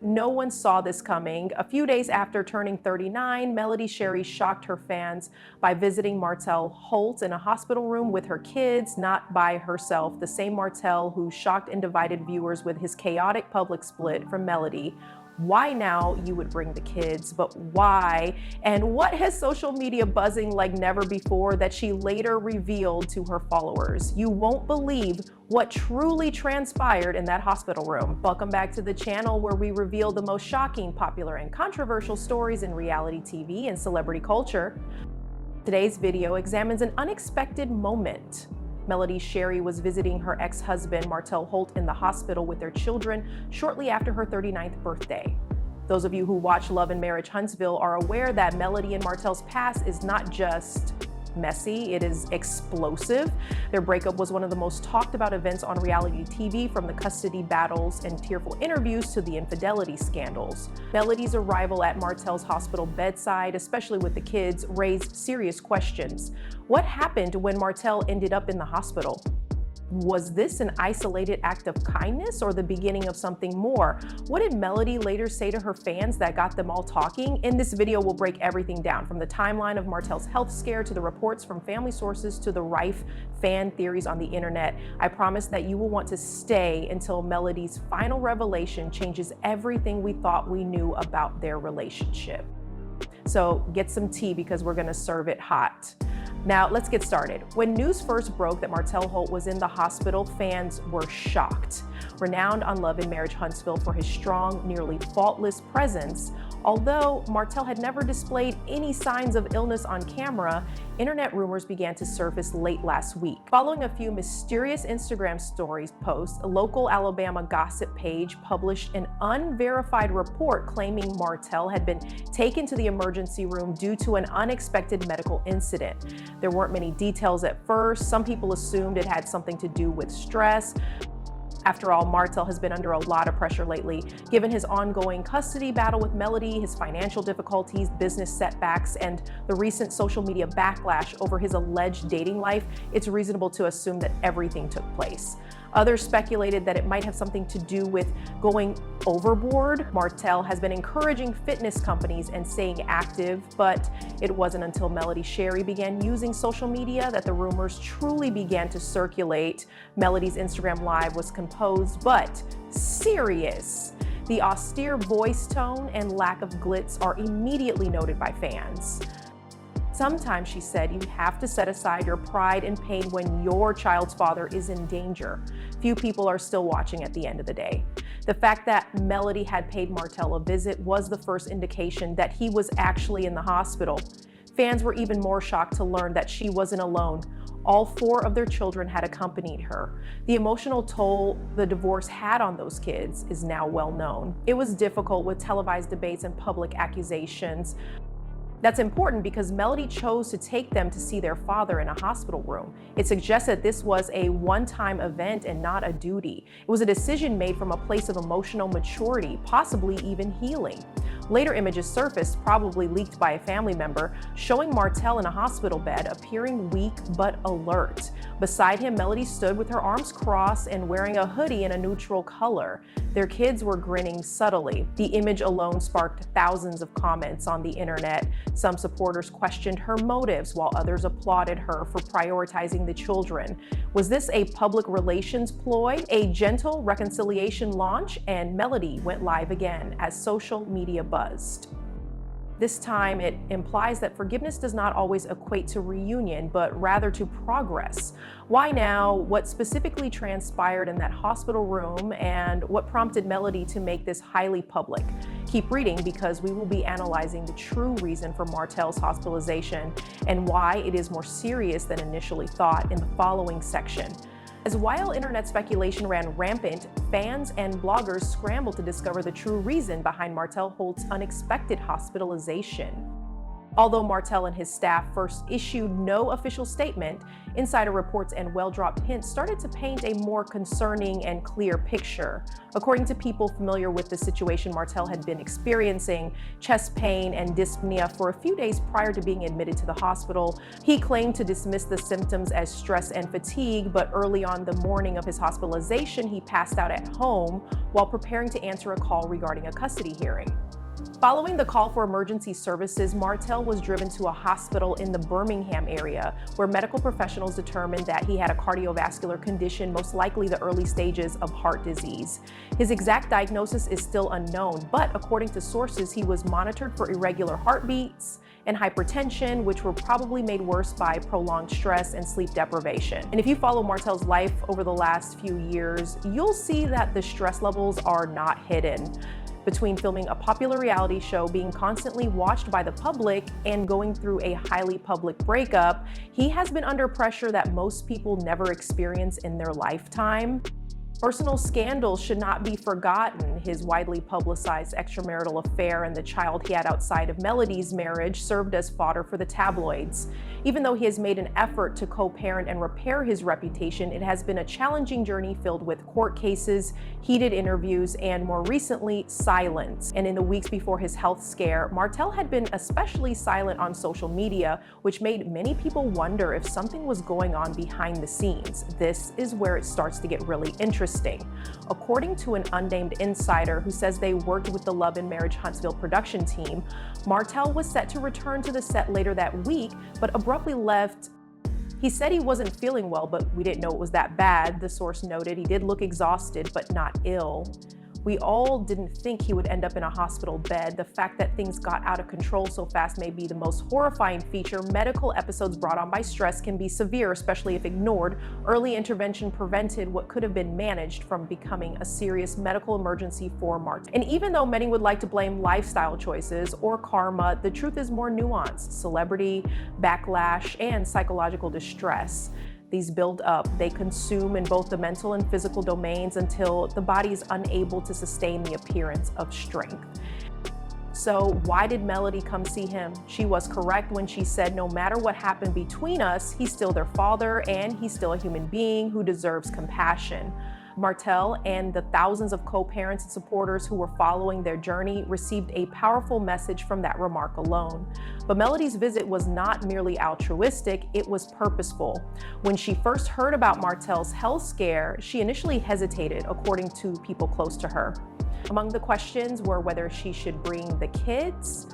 no one saw this coming. A few days after turning 39, Melody Shari shocked her fans by visiting Martel Holt in a hospital room with her kids, not by herself. The same Martel who shocked and divided viewers with his chaotic public split from Melody. Why now you would bring the kids, but why? And what has social media buzzing like never before that she later revealed to her followers? You won't believe what truly transpired in that hospital room. Welcome back to the channel where we reveal the most shocking, popular, and controversial stories in reality TV and celebrity culture. Today's video examines an unexpected moment. Melody Shari was visiting her ex-husband, Martel Holt, in the hospital with their children shortly after her 39th birthday. Those of you who watch Love and Marriage Huntsville are aware that Melody and Martel's past is not just messy, it is explosive. Their breakup was one of the most talked about events on reality TV, from the custody battles and tearful interviews to the infidelity scandals. Melody's arrival at Martel's hospital bedside, especially with the kids, raised serious questions. What happened when Martel ended up in the hospital? Was this an isolated act of kindness or the beginning of something more? What did Melody later say to her fans that got them all talking? In this video, we'll break everything down, from the timeline of Martel's health scare to the reports from family sources to the rife fan theories on the internet. I promise that you will want to stay until Melody's final revelation changes everything we thought we knew about their relationship. So get some tea because we're gonna serve it hot. Now, let's get started. When news first broke that Martel Holt was in the hospital, fans were shocked. Renowned on Love and Marriage Huntsville for his strong, nearly faultless presence, although Martel had never displayed any signs of illness on camera, internet rumors began to surface late last week. Following a few mysterious Instagram stories posts, a local Alabama gossip page published an unverified report claiming Martel had been taken to the emergency room due to an unexpected medical incident. There weren't many details at first. Some people assumed it had something to do with stress. After all, Martel has been under a lot of pressure lately, given his ongoing custody battle with Melody, his financial difficulties, business setbacks, and the recent social media backlash over his alleged dating life. It's reasonable to assume that everything took place. Others speculated that it might have something to do with going overboard. Martel has been encouraging fitness companies and staying active, but it wasn't until Melody Shari began using social media that the rumors truly began to circulate. Melody's Instagram Live was composed but serious. The austere voice tone and lack of glitz are immediately noted by fans. Sometimes, she said, you have to set aside your pride and pain when your child's father is in danger. Few people are still watching at the end of the day. The fact that Melody had paid Martel a visit was the first indication that he was actually in the hospital. Fans were even more shocked to learn that she wasn't alone. All 4 of their children had accompanied her. The emotional toll the divorce had on those kids is now well known. It was difficult with televised debates and public accusations. That's important because Melody chose to take them to see their father in a hospital room. It suggests that this was a one-time event and not a duty. It was a decision made from a place of emotional maturity, possibly even healing. Later images surfaced, probably leaked by a family member, showing Martel in a hospital bed, appearing weak but alert. Beside him, Melody stood with her arms crossed and wearing a hoodie in a neutral color. Their kids were grinning subtly. The image alone sparked thousands of comments on the internet. Some supporters questioned her motives, while others applauded her for prioritizing the children. Was this a public relations ploy, a gentle reconciliation launch? And Melody went live again as social media buzzed. This time, it implies that forgiveness does not always equate to reunion, but rather to progress. Why now? What specifically transpired in that hospital room, and what prompted Melody to make this highly public? Keep reading because we will be analyzing the true reason for Martel's hospitalization and why it is more serious than initially thought in the following section. As while internet speculation ran rampant, fans and bloggers scrambled to discover the true reason behind Martel Holt's unexpected hospitalization. Although Martel and his staff first issued no official statement, insider reports and well-dropped hints started to paint a more concerning and clear picture. According to people familiar with the situation, Martel had been experiencing chest pain and dyspnea for a few days prior to being admitted to the hospital. He claimed to dismiss the symptoms as stress and fatigue, but early on the morning of his hospitalization, he passed out at home while preparing to answer a call regarding a custody hearing. Following the call for emergency services, Martel was driven to a hospital in the Birmingham area, where medical professionals determined that he had a cardiovascular condition, most likely the early stages of heart disease. His exact diagnosis is still unknown, but according to sources, he was monitored for irregular heartbeats and hypertension, which were probably made worse by prolonged stress and sleep deprivation. And if you follow Martel's life over the last few years, you'll see that the stress levels are not hidden. Between filming a popular reality show, being constantly watched by the public, and going through a highly public breakup, he has been under pressure that most people never experience in their lifetime. Personal scandals should not be forgotten. His widely publicized extramarital affair and the child he had outside of Melody's marriage served as fodder for the tabloids. Even though he has made an effort to co-parent and repair his reputation, it has been a challenging journey filled with court cases, heated interviews, and more recently, silence. And in the weeks before his health scare, Martel had been especially silent on social media, which made many people wonder if something was going on behind the scenes. This is where it starts to get really interesting. According to an unnamed insider who says they worked with the Love and Marriage Huntsville production team, Martel was set to return to the set later that week, but abruptly left. He said he wasn't feeling well, but we didn't know it was that bad, the source noted. He did look exhausted, but not ill. We all didn't think he would end up in a hospital bed. The fact that things got out of control so fast may be the most horrifying feature. Medical episodes brought on by stress can be severe, especially if ignored. Early intervention prevented what could have been managed from becoming a serious medical emergency for Martel. And even though many would like to blame lifestyle choices or karma, the truth is more nuanced: celebrity, backlash, and psychological distress. These build up, they consume in both the mental and physical domains until the body is unable to sustain the appearance of strength. So why did Melody come see him? She was correct when she said no matter what happened between us, he's still their father and he's still a human being who deserves compassion. Martel and the thousands of co-parents and supporters who were following their journey received a powerful message from that remark alone. But Melody's visit was not merely altruistic, it was purposeful. When she first heard about Martel's health scare, she initially hesitated, according to people close to her. Among the questions were whether she should bring the kids.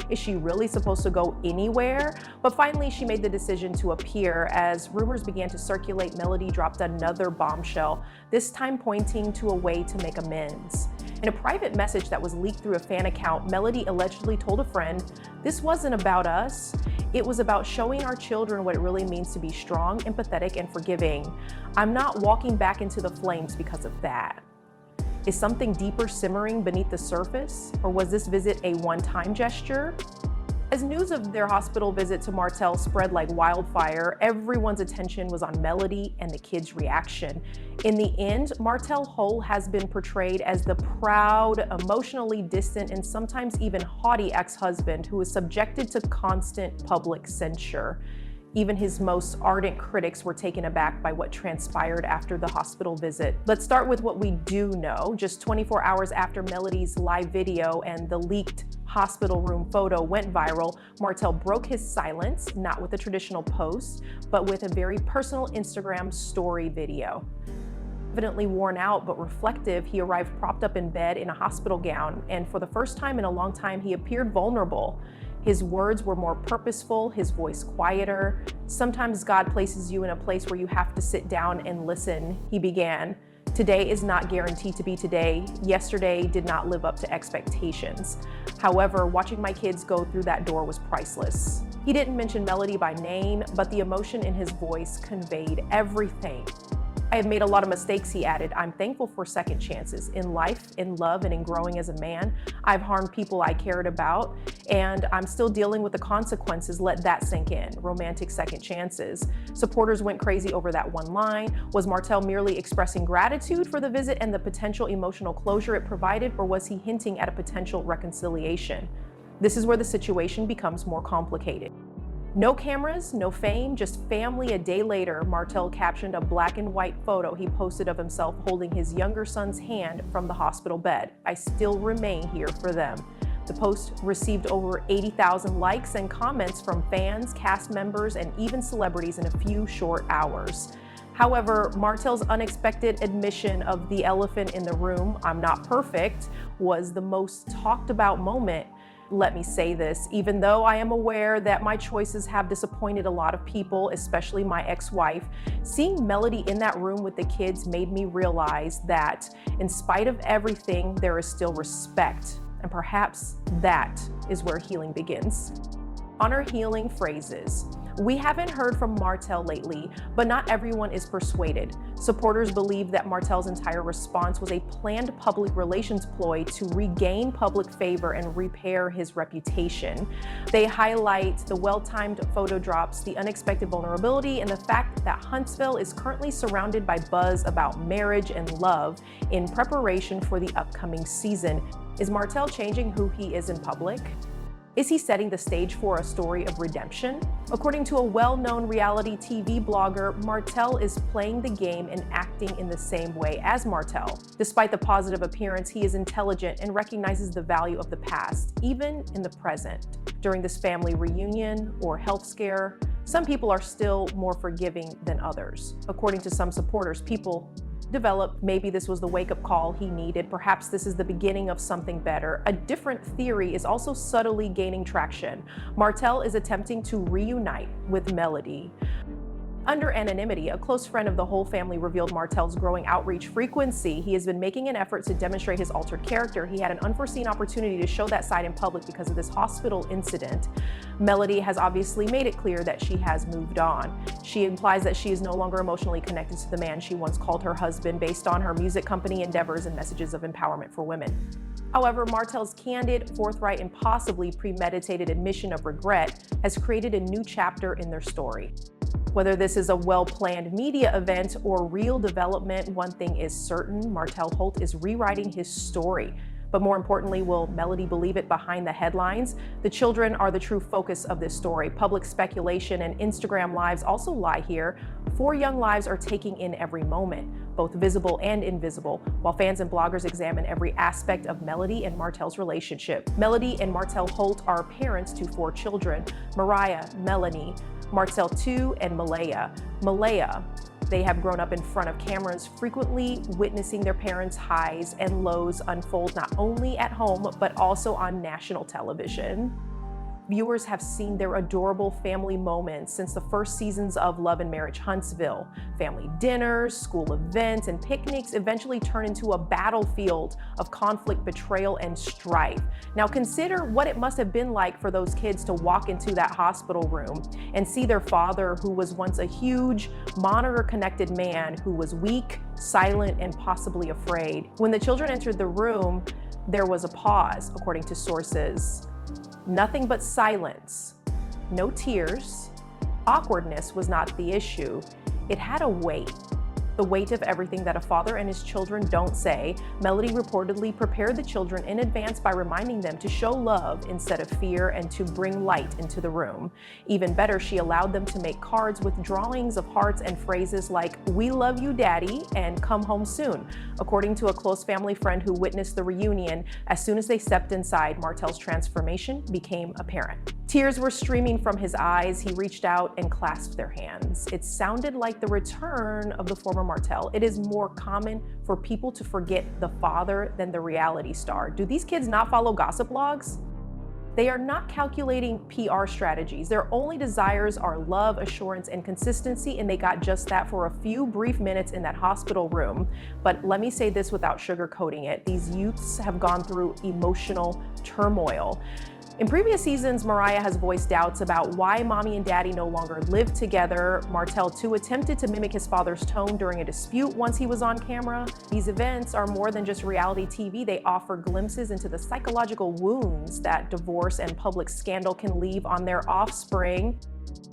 Is she really supposed to go anywhere? But finally, she made the decision to appear. As rumors began to circulate, Melody dropped another bombshell, this time pointing to a way to make amends. In a private message that was leaked through a fan account, Melody allegedly told a friend, "This wasn't about us. It was about showing our children what it really means to be strong, empathetic, and forgiving. I'm not walking back into the flames because of that." Is something deeper simmering beneath the surface? Or was this visit a one-time gesture? As news of their hospital visit to Martel spread like wildfire, everyone's attention was on Melody and the kids' reaction. In the end, Martel Hull has been portrayed as the proud, emotionally distant, and sometimes even haughty ex-husband who is subjected to constant public censure. Even his most ardent critics were taken aback by what transpired after the hospital visit. Let's start with what we do know. Just 24 hours after Melody's live video and the leaked hospital room photo went viral, Martel broke his silence, not with a traditional post, but with a very personal Instagram story video. Evidently worn out but reflective, he arrived propped up in bed in a hospital gown, and for the first time in a long time, he appeared vulnerable. His words were more purposeful, his voice quieter. "Sometimes God places you in a place where you have to sit down and listen," he began. "Today is not guaranteed to be today. Yesterday did not live up to expectations. However, watching my kids go through that door was priceless." He didn't mention Melody by name, but the emotion in his voice conveyed everything. "I have made a lot of mistakes," he added. "I'm thankful for second chances in life, in love, and in growing as a man. I've harmed people I cared about, and I'm still dealing with the consequences. Let that sink in. Romantic second chances." Supporters went crazy over that one line. Was Martel merely expressing gratitude for the visit and the potential emotional closure it provided, or was he hinting at a potential reconciliation? This is where the situation becomes more complicated. No cameras, no fame, just family. A day later, Martel captioned a black and white photo he posted of himself holding his younger son's hand from the hospital bed. "I still remain here for them." The post received over 80,000 likes and comments from fans, cast members, and even celebrities in a few short hours. However, Martel's unexpected admission of the elephant in the room, "I'm not perfect," was the most talked about moment. Let me say this, even though I am aware that my choices have disappointed a lot of people, especially my ex-wife, seeing Melody in that room with the kids made me realize that in spite of everything, there is still respect. And perhaps that is where healing begins. Honor healing phrases. We haven't heard from Martel lately, but not everyone is persuaded. Supporters believe that Martel's entire response was a planned public relations ploy to regain public favor and repair his reputation. They highlight the well-timed photo drops, the unexpected vulnerability, and the fact that Huntsville is currently surrounded by buzz about marriage and love in preparation for the upcoming season. Is Martel changing who he is in public? Is he setting the stage for a story of redemption? According to a well-known reality TV blogger, Martel is playing the game and acting in the same way as Martel. Despite the positive appearance, he is intelligent and recognizes the value of the past, even in the present. During this family reunion or health scare, some people are still more forgiving than others. According to some supporters, people developed maybe this was the wake-up call he needed. Perhaps this is the beginning of something better. A different theory is also subtly gaining traction. Martel is attempting to reunite with Melody. Under anonymity, a close friend of the whole family revealed Martel's growing outreach frequency. He has been making an effort to demonstrate his altered character. He had an unforeseen opportunity to show that side in public because of this hospital incident. Melody has obviously made it clear that she has moved on. She implies that she is no longer emotionally connected to the man she once called her husband based on her music company endeavors and messages of empowerment for women. However, Martel's candid, forthright, and possibly premeditated admission of regret has created a new chapter in their story. Whether this is a well-planned media event or real development, one thing is certain: Martel Holt is rewriting his story. But more importantly, will Melody believe it behind the headlines? The children are the true focus of this story. Public speculation and Instagram lives also lie here. 4 young lives are taking in every moment, both visible and invisible, while fans and bloggers examine every aspect of Melody and Martel's relationship. Melody and Martel Holt are parents to 4 children: Mariah, Melanie, Martel 2, and Malaya. They have grown up in front of cameras, frequently witnessing their parents' highs and lows unfold not only at home, but also on national television. Viewers have seen their adorable family moments since the first seasons of Love and Marriage Huntsville. Family dinners, school events, and picnics eventually turn into a battlefield of conflict, betrayal, and strife. Now consider what it must have been like for those kids to walk into that hospital room and see their father, who was once a huge, monitor-connected man who was weak, silent, and possibly afraid. When the children entered the room, there was a pause, according to sources. Nothing but silence, no tears. Awkwardness was not the issue. It had a weight. The weight of everything that a father and his children don't say. Melody reportedly prepared the children in advance by reminding them to show love instead of fear and to bring light into the room. Even better, she allowed them to make cards with drawings of hearts and phrases like "We love you, Daddy," and "Come home soon." According to a close family friend who witnessed the reunion, as soon as they stepped inside, Martel's transformation became apparent. Tears were streaming from his eyes. He reached out and clasped their hands. It sounded like the return of the former Martel. It is more common for people to forget the father than the reality star. Do these kids not follow gossip blogs? They are not calculating PR strategies. Their only desires are love, assurance, and consistency, and they got just that for a few brief minutes in that hospital room. But let me say this without sugarcoating it. These youths have gone through emotional turmoil. In previous seasons, Mariah has voiced doubts about why mommy and daddy no longer live together. Martel, too, attempted to mimic his father's tone during a dispute once he was on camera. These events are more than just reality TV. They offer glimpses into the psychological wounds that divorce and public scandal can leave on their offspring.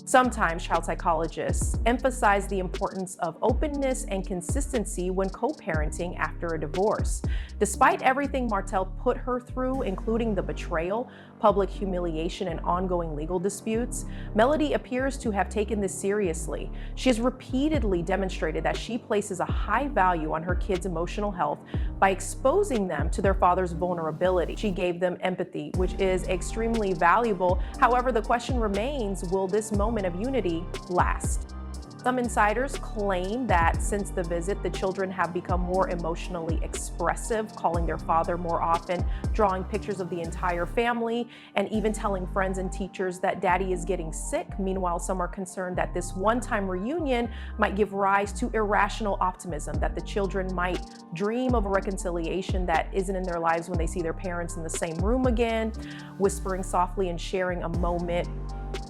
Sometimes child psychologists emphasize the importance of openness and consistency when co-parenting after a divorce. Despite everything Martel put her through, including the betrayal, public humiliation, and ongoing legal disputes, Melody appears to have taken this seriously. She has repeatedly demonstrated that she places a high value on her kids' emotional health by exposing them to their father's vulnerability. She gave them empathy, which is extremely valuable. However, the question remains, will this moment of unity last? Some insiders claim that since the visit, the children have become more emotionally expressive, calling their father more often, drawing pictures of the entire family, and even telling friends and teachers that daddy is getting sick. Meanwhile, some are concerned that this one-time reunion might give rise to irrational optimism, that the children might dream of a reconciliation that isn't in their lives when they see their parents in the same room again, whispering softly and sharing a moment.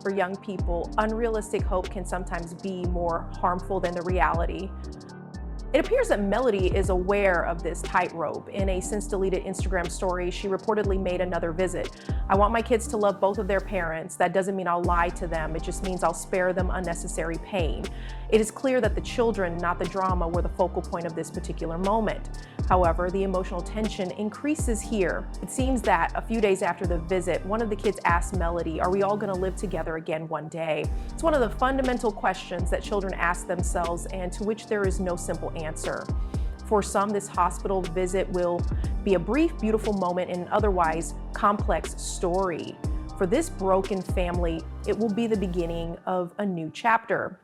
For young people, unrealistic hope can sometimes be more harmful than the reality. It appears that Melody is aware of this tightrope. In a since-deleted Instagram story, she reportedly made another visit. "I want my kids to love both of their parents. That doesn't mean I'll lie to them. It just means I'll spare them unnecessary pain." It is clear that the children, not the drama, were the focal point of this particular moment. However, the emotional tension increases here. It seems that a few days after the visit, one of the kids asked Melody, "Are we all going to live together again one day?" It's one of the fundamental questions that children ask themselves and to which there is no simple answer. For some, this hospital visit will be a brief, beautiful moment in an otherwise complex story. For this broken family, it will be the beginning of a new chapter.